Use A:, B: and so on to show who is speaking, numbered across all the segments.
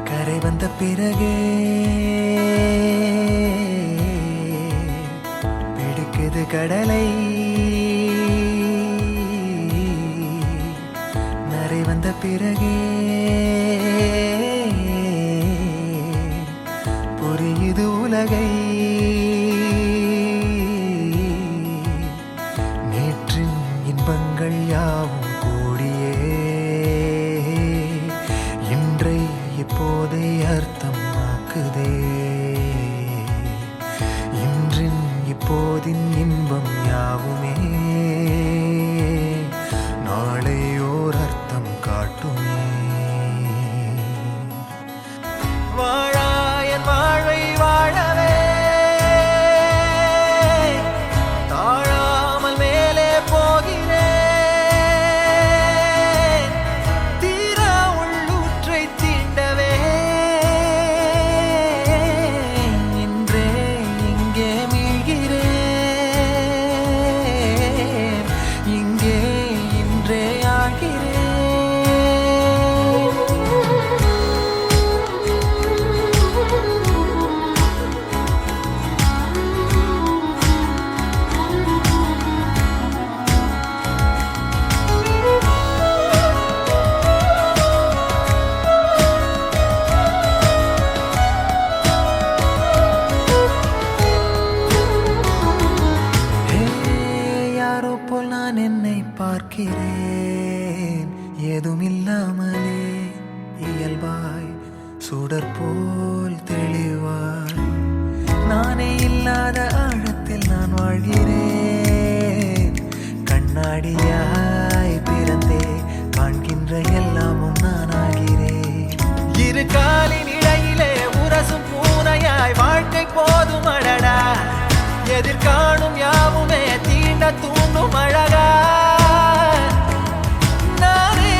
A: கரை வந்த பிறகே பிடிக்குது கடலை, நரை வந்த பிறகே புரியுது உலகை. நேற்றின் இன்பங்கள் யாவும் கூடியே இன்றை இப்போதை அர்த்தமாக்குதே. இன்றின் இப்போதின் இன்பம் யாவுமே நாளை ஓர் அர்த்தம் காட்டுமே. வாழாயன் வாழ்வை வாழவே தாழாமல் மேலே போகிறேன். தீரா உள்ளூற்றை தீண்டவே இன்றே இங்கே மீழ்கிறேன். இங்கே இன்றே ஆகிறேன். யாரோ போல் நான் என்னை பார்க்கிறேன், ஏதுமில்லாமலே இயல்பாய் சுடர் போல் தெளிவாய். நானே இல்லாத ஆழத்தில் நான் வாழ்கிறேன். கண்ணாடியாய் பிறந்தே காண்கின்ற எல்லாமும் நான் ஆகிறேன். இரு காலின் இடையிலே உரசும் பூனையாய் வாழ்க்கை போதும் அடடா. எதிர்காணும் யாவுமே தீண்ட தூண்டும் அழகா. நானே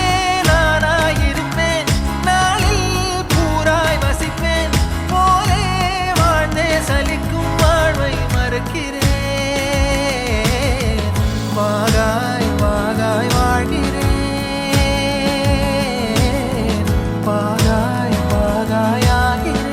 A: நானாயிருப்பேன், நாளில் பூராய் வசிப்பேன். போலே வாழ்ந்தே சலிக்கும் வாழ்வை மறுக்கிறேன். வாகாய் வாகாய் வாழ்கிறேன். வாகாய் வாகாய் ஆகிறேன்.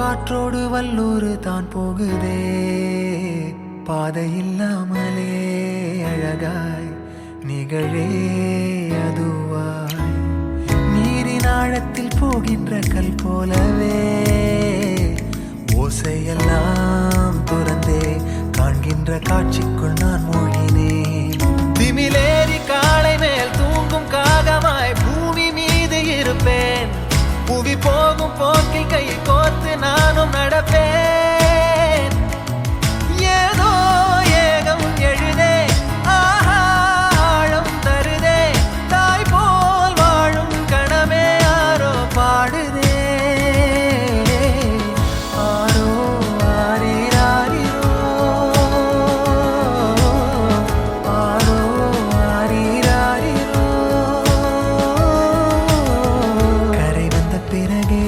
A: காற்றோடு வல்லூர் தான் போகுதே, பாதை இல்லாமலே அழகாய் நிகழே அதுவாய். நீரின் ஆழத்தில் போகின்ற கல் போலவே ஓசையெல்லாம் துறந்தே காண்கின்ற காட்சிக்குள் நான் மூழ்கினேன். திமிலேறி காலை மேல் தூங்கும் காகமாய் பூமி மீது இருப்பேன். புவி போகும் போக்கில் கை கோர்த்து நானும் நடப்பேன். ஏதோ ஏகம் எழுதே, ஆஹா ஆழம் தருதே. தாய் போல் வாழும் கணமே ஆரோ பாடுதே. ஆரோ ஆரீராரீரோ, ஆரோ ஆரீராரீரோ. கரை வந்த பிறகே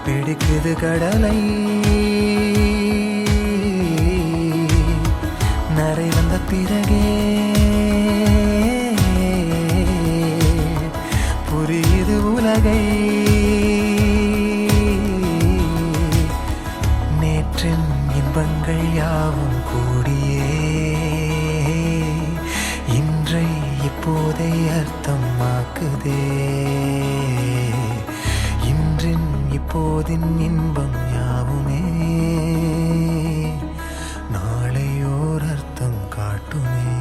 A: பிடிக்குது கடலை, நரை வந்த பிறகே புரியுது உலகை. நேற்றின் இன்பங்கள் யாவும் கூடியே இன்றை இப்போதை அர்த்தமாக்குதே. இன்றின் இப்போதின் இன்பம் யாவுமே நாளையோர் அர்த்தம் காட்டுமே.